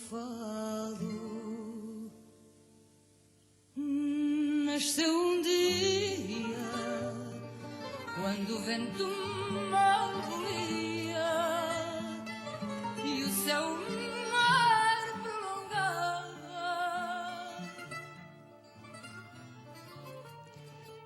fado nasceu dia quando o vento malvolia e o céu mar prolongava.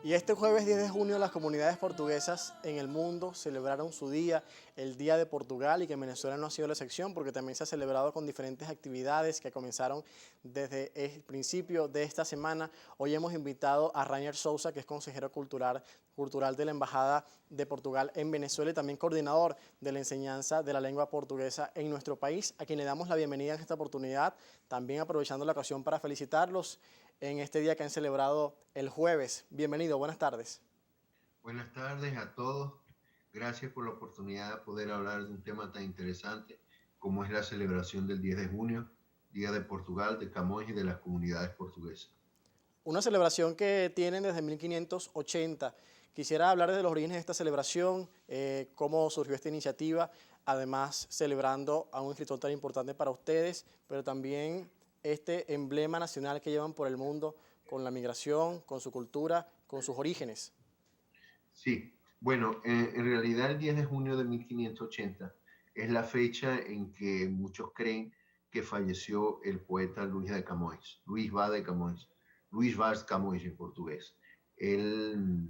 Y este jueves 10 de junio las comunidades portuguesas en el mundo celebraron su día, el Día de Portugal, y que en Venezuela no ha sido la excepción porque también se ha celebrado con diferentes actividades que comenzaron desde el principio de esta semana. Hoy hemos invitado a Rainer Sousa, que es consejero cultural de la Embajada de Portugal en Venezuela y también coordinador de la enseñanza de la lengua portuguesa en nuestro país, a quien le damos la bienvenida en esta oportunidad, también aprovechando la ocasión para felicitarlos en este día que han celebrado el jueves. Bienvenido, buenas tardes. Buenas tardes a todos. Gracias por la oportunidad de poder hablar de un tema tan interesante como es la celebración del 10 de junio, Día de Portugal, de Camões y de las comunidades portuguesas. Una celebración que tienen desde 1580. Quisiera hablar de los orígenes de esta celebración, cómo surgió esta iniciativa, además celebrando a un escritor tan importante para ustedes, pero también este emblema nacional que llevan por el mundo con la migración, con su cultura, con sus orígenes. Sí, bueno, en realidad el 10 de junio de 1580 es la fecha en que muchos creen que falleció el poeta Luís de Camões, Luís Vaz de Camões, Luís Vaz Camões en portugués. Él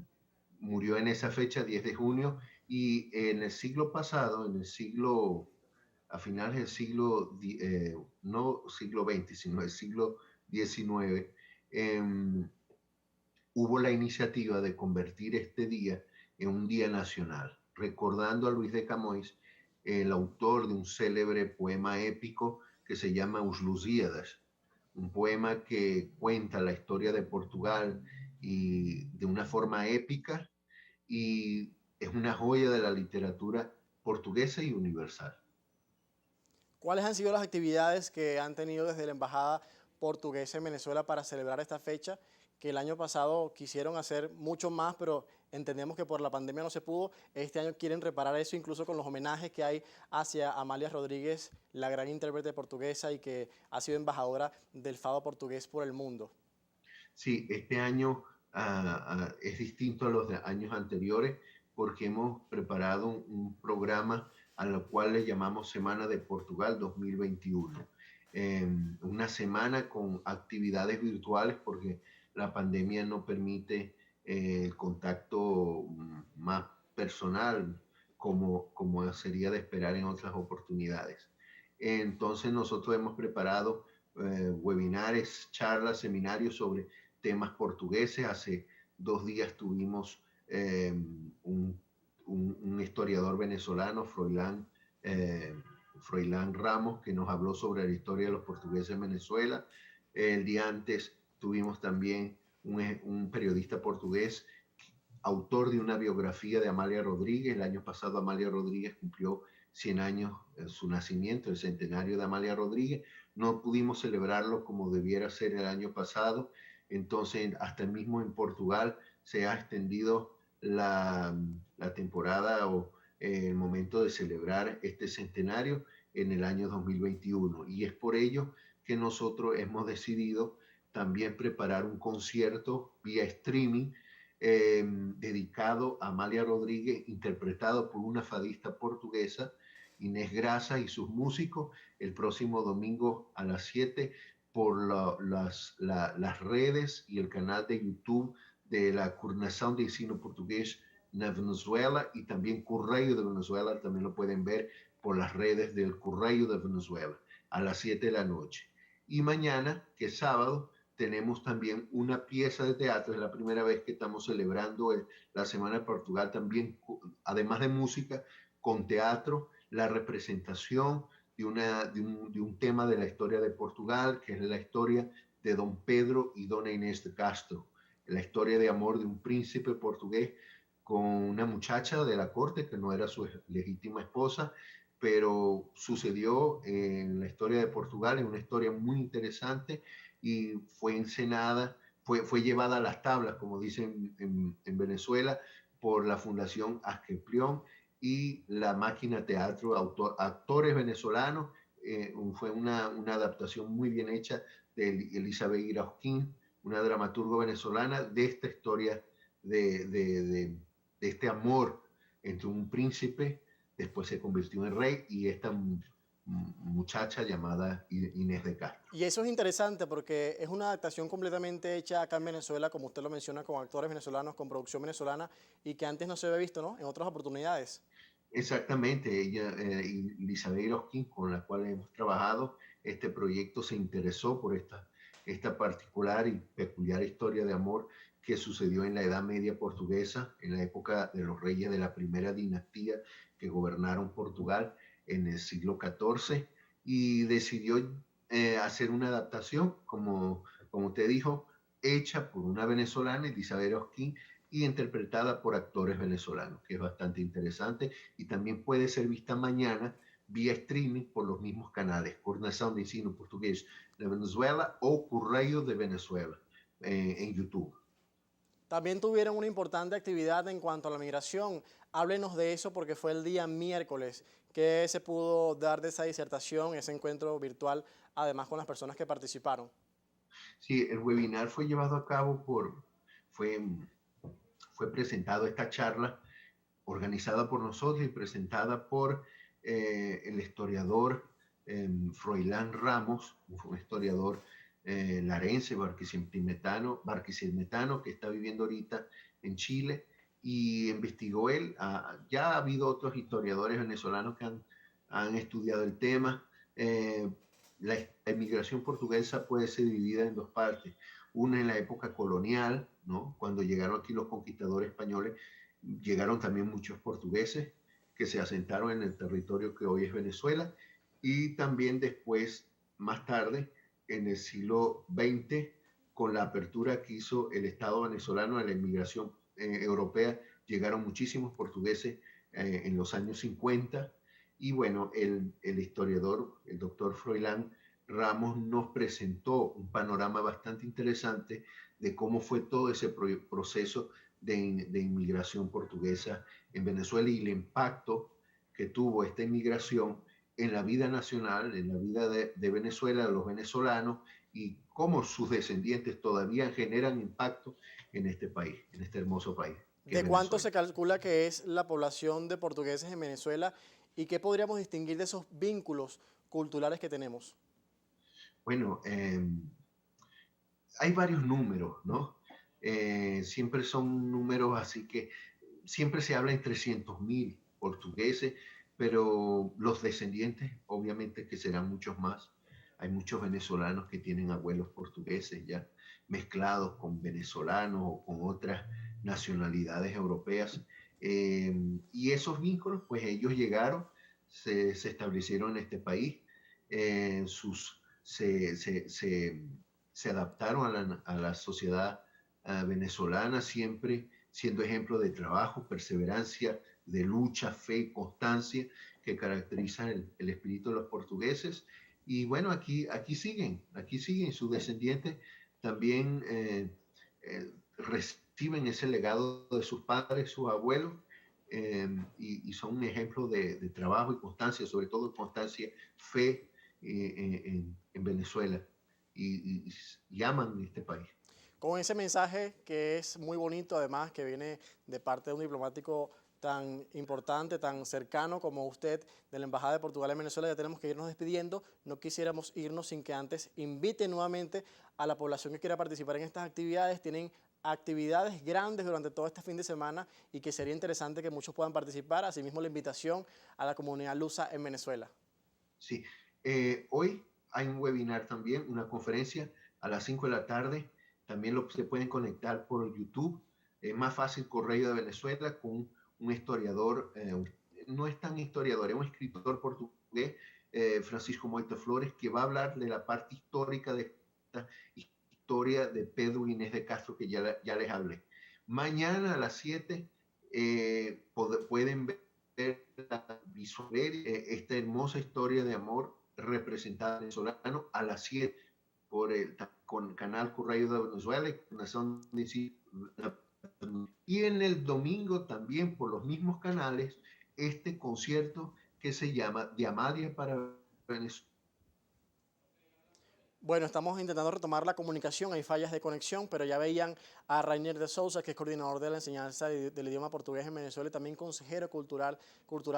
murió en esa fecha, 10 de junio, y en el siglo pasado, a finales del siglo, no siglo XX, sino el siglo XIX, hubo la iniciativa de convertir este día en un día nacional, recordando a Luís de Camões, el autor de un célebre poema épico que se llama Os Lusíadas, un poema que cuenta la historia de Portugal y de una forma épica, y es una joya de la literatura portuguesa y universal. ¿Cuáles han sido las actividades que han tenido desde la Embajada Portuguesa en Venezuela para celebrar esta fecha? Que el año pasado quisieron hacer mucho más, pero entendemos que por la pandemia no se pudo. Este año quieren reparar eso, incluso con los homenajes que hay hacia Amália Rodríguez, la gran intérprete portuguesa y que ha sido embajadora del fado portugués por el mundo. Sí, este año es distinto a los de años anteriores porque hemos preparado un programa a lo cual le llamamos Semana de Portugal 2021. Una semana con actividades virtuales porque la pandemia no permite el contacto más personal como sería de esperar en otras oportunidades. Entonces nosotros hemos preparado webinares, charlas, seminarios sobre temas portugueses. Hace 2 días tuvimos un historiador venezolano, Froilán Ramos, que nos habló sobre la historia de los portugueses en Venezuela. El día antes tuvimos también un periodista portugués, autor de una biografía de Amália Rodríguez. El año pasado Amália Rodríguez cumplió 100 años en su nacimiento, el centenario de Amália Rodríguez. No pudimos celebrarlo como debiera ser el año pasado, entonces hasta mismo en Portugal se ha extendido la temporada o el momento de celebrar este centenario en el año 2021. Y es por ello que nosotros hemos decidido también preparar un concierto vía streaming dedicado a Amália Rodríguez, interpretado por una fadista portuguesa, Inés Grasa, y sus músicos, el próximo domingo a las 7 por las redes y el canal de YouTube de la Coordenación de Ensino Portugués en Venezuela, y también Correio de Venezuela, también lo pueden ver por las redes del Correio de Venezuela, a las 7 de la noche. Y mañana, que es sábado, tenemos también una pieza de teatro. Es la primera vez que estamos celebrando la Semana de Portugal también, además de música, con teatro, la representación de un tema de la historia de Portugal, que es la historia de Don Pedro y Dona Inés de Castro, la historia de amor de un príncipe portugués con una muchacha de la corte que no era su legítima esposa, pero sucedió en la historia de Portugal, es una historia muy interesante, y fue encenada, fue llevada a las tablas, como dicen en Venezuela, por la Fundación Asclepión y la Máquina Teatro, actores venezolanos fue una adaptación muy bien hecha de Elizabeth Irausquín, una dramaturga venezolana, de esta historia de este amor entre un príncipe, después se convirtió en rey, y esta muchacha llamada Inés de Castro. Y eso es interesante porque es una adaptación completamente hecha acá en Venezuela, como usted lo menciona, con actores venezolanos, con producción venezolana, y que antes no se había visto, ¿no?, en otras oportunidades. Exactamente, ella, Elizabeth Iroskin, con la cual hemos trabajado, este proyecto se interesó por esta particular y peculiar historia de amor que sucedió en la Edad Media portuguesa, en la época de los reyes de la primera dinastía que gobernaron Portugal en el siglo XIV, y decidió hacer una adaptación, como usted dijo, hecha por una venezolana, Elizabeth Iroskin, y interpretada por actores venezolanos, que es bastante interesante, y también puede ser vista mañana vía streaming por los mismos canales, Coordenação de Ensino Português de Venezuela o Correio de Venezuela, en YouTube. También tuvieron una importante actividad en cuanto a la migración. Háblenos de eso porque fue el día miércoles que se pudo dar de esa disertación, ese encuentro virtual, además con las personas que participaron. Sí, el webinar fue llevado a cabo fue presentado esta charla organizada por nosotros y presentada por el historiador Froilán Ramos, un historiador larense, barquisimetano, que está viviendo ahorita en Chile, y investigó él. Ya ha habido otros historiadores venezolanos que han estudiado el tema. La emigración portuguesa puede ser dividida en dos partes. Una en la época colonial, ¿no?, cuando llegaron aquí los conquistadores españoles, llegaron también muchos portugueses que se asentaron en el territorio que hoy es Venezuela, y también después, más tarde, en el siglo XX, con la apertura que hizo el Estado venezolano a la inmigración europea, llegaron muchísimos portugueses en los años 50, y bueno, el historiador, el doctor Froilán Ramos, nos presentó un panorama bastante interesante de cómo fue todo ese proceso de inmigración portuguesa en Venezuela y el impacto que tuvo esta inmigración en la vida nacional, en la vida de Venezuela, de los venezolanos, y cómo sus descendientes todavía generan impacto en este país, en este hermoso país. ¿De cuánto se calcula que es la población de portugueses en Venezuela y qué podríamos distinguir de esos vínculos culturales que tenemos? Bueno, hay varios números, ¿no? Siempre son números, así que siempre se habla en 300.000 portugueses, pero los descendientes obviamente que serán muchos más. Hay muchos venezolanos que tienen abuelos portugueses ya mezclados con venezolanos o con otras nacionalidades europeas. Y esos vínculos, pues ellos llegaron, se establecieron en este país, se adaptaron a la sociedad venezolana, siempre siendo ejemplo de trabajo, perseverancia, de lucha, fe, constancia, que caracterizan el espíritu de los portugueses. Y bueno, aquí siguen sus descendientes, también reciben ese legado de sus padres, sus abuelos, y son un ejemplo de trabajo y constancia, sobre todo constancia, fe en Venezuela, y aman este país. Con ese mensaje que es muy bonito, además, que viene de parte de un diplomático tan importante, tan cercano como usted, de la Embajada de Portugal en Venezuela, ya tenemos que irnos despidiendo. No quisiéramos irnos sin que antes invite nuevamente a la población que quiera participar en estas actividades. Tienen actividades grandes durante todo este fin de semana y que sería interesante que muchos puedan participar. Asimismo, la invitación a la comunidad lusa en Venezuela. Sí, hoy hay un webinar también, una conferencia a las 5 de la tarde. También se pueden conectar por YouTube. Es más fácil, Correio de Venezuela, con un historiador, no es tan historiador, es un escritor portugués, Francisco Moita Flores, que va a hablar de la parte histórica de esta historia de Pedro Inés de Castro, que ya les hablé. Mañana a las 7 pueden ver esta hermosa historia de amor representada en venezolano a las 7 con Canal Correio de Venezuela y en el domingo también por los mismos canales este concierto que se llama De Amalia para Venezuela, Bueno, estamos intentando retomar la comunicación, hay fallas de conexión, pero ya veían a Rainier de Souza, que es coordinador de la enseñanza del idioma portugués en Venezuela y también consejero cultural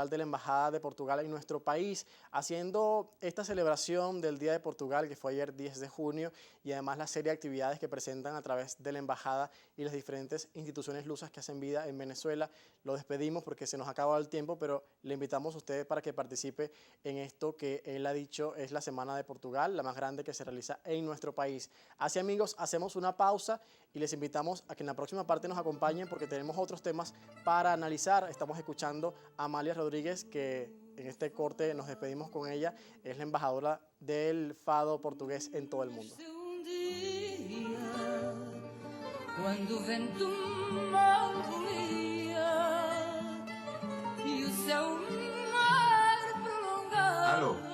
de la Embajada de Portugal en nuestro país, haciendo esta celebración del Día de Portugal, que fue ayer 10 de junio, y además la serie de actividades que presentan a través de la Embajada y las diferentes instituciones lusas que hacen vida en Venezuela. Lo despedimos porque se nos ha acabado el tiempo, pero le invitamos a usted para que participe en esto que él ha dicho es la Semana de Portugal, la más grande que se realiza en nuestro país. Así, amigos, hacemos una pausa y les invitamos a que en la próxima parte nos acompañen porque tenemos otros temas para analizar. Estamos escuchando a Amalia Rodríguez, que en este corte nos despedimos con ella, es la embajadora del fado portugués en todo el mundo. Quando o vento mal volia e o céu mar prolongado. Aló.